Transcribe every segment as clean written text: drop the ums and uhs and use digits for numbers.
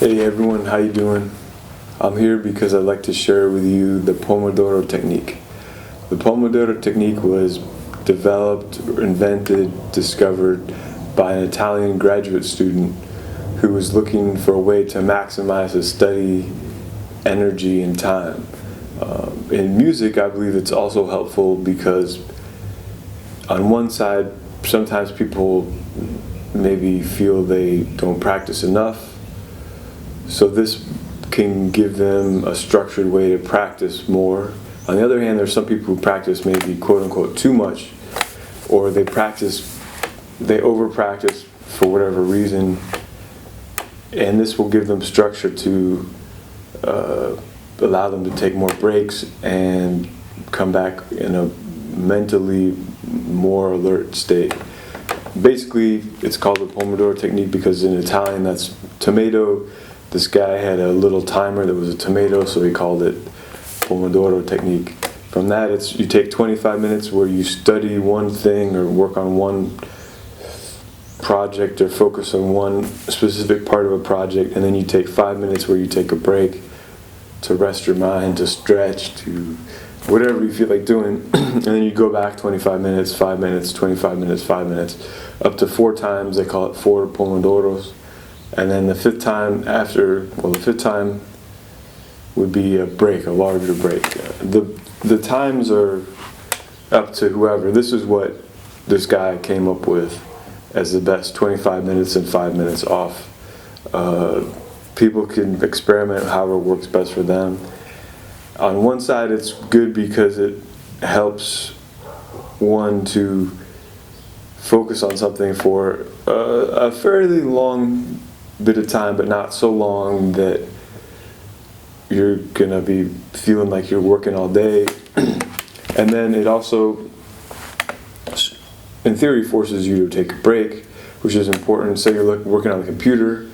Hey everyone, how you doing? I'm here because I'd like to share with you the Pomodoro Technique. The Pomodoro Technique was developed, invented, discovered by an Italian graduate student who was looking for a way to maximize his study, energy, and time. In music, I believe it's also helpful because on one side, sometimes people maybe feel they don't practice enough. So this can give them a structured way to practice more. On the other hand, there's some people who practice maybe quote unquote too much, or they over practice for whatever reason, and this will give them structure to allow them to take more breaks and come back in a mentally more alert state. Basically, it's called the Pomodoro Technique because in Italian that's tomato. This guy had a little timer that was a tomato, so he called it Pomodoro Technique. From that, you take 25 minutes where you study one thing or work on one project or focus on one specific part of a project, and then you take 5 minutes where you take a break to rest your mind, to stretch, to whatever you feel like doing, and then you go back 25 minutes, 5 minutes, 25 minutes, 5 minutes, up to 4 times. They call it 4 Pomodoros. And then the fifth time would be a break, a larger break. The times are up to whoever. This is what this guy came up with as the best: 25 minutes and 5 minutes off. People can experiment however works best for them. On one side, it's good because it helps one to focus on something for a fairly long bit of time, but not so long that you're gonna be feeling like you're working all day. And then it also, in theory, forces you to take a break, which is important. Say you're working on the computer,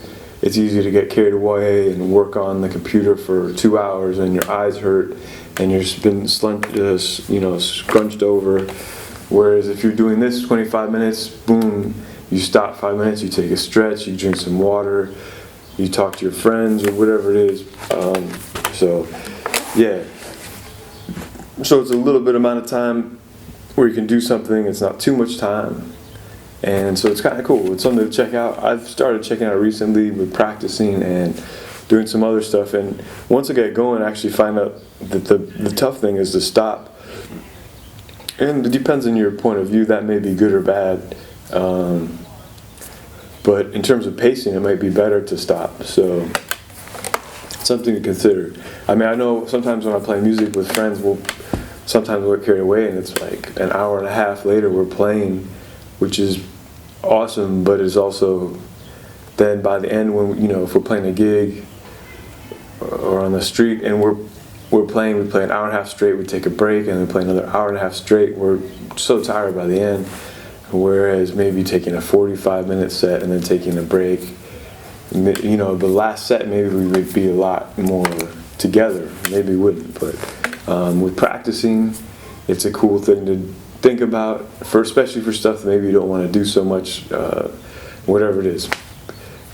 it's easy to get carried away and work on the computer for 2 hours, and your eyes hurt, and you've been scrunched over. Whereas if you're doing this 25 minutes, boom, you stop 5 minutes, you take a stretch, you drink some water, you talk to your friends or whatever it is. So it's a little bit amount of time where you can do something. It's not too much time, and so it's kind of cool. It's something to check out. I've started checking out recently with practicing and doing some other stuff, and once I get going, I actually find out that the tough thing is to stop. And it depends on your point of view. That may be good or bad. But in terms of pacing, it might be better to stop. So it's something to consider. I mean, I know sometimes when I play music with friends, we'll get carried away, and it's like an hour and a half later we're playing, which is awesome. But it's also then by the end, when if we're playing a gig or on the street and we play an hour and a half straight, we take a break, and then play another hour and a half straight. We're so tired by the end. Whereas maybe taking a 45-minute set and then taking a break, the last set maybe we would be a lot more together. Maybe we wouldn't, but with practicing, it's a cool thing to think about, especially for stuff that maybe you don't want to do so much, whatever it is.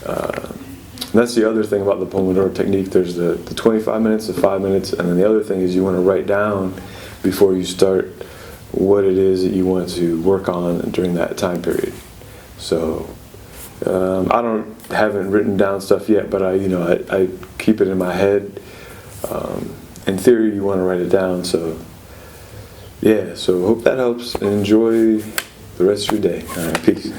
And that's the other thing about the Pomodoro Technique. There's the 25 minutes, the 5 minutes, and then the other thing is you want to write down before you start what it is that you want to work on during that time period. So I haven't written down stuff yet, but I keep it in my head. In theory, you want to write it down. So hope that helps, and enjoy the rest of your day. All right, peace.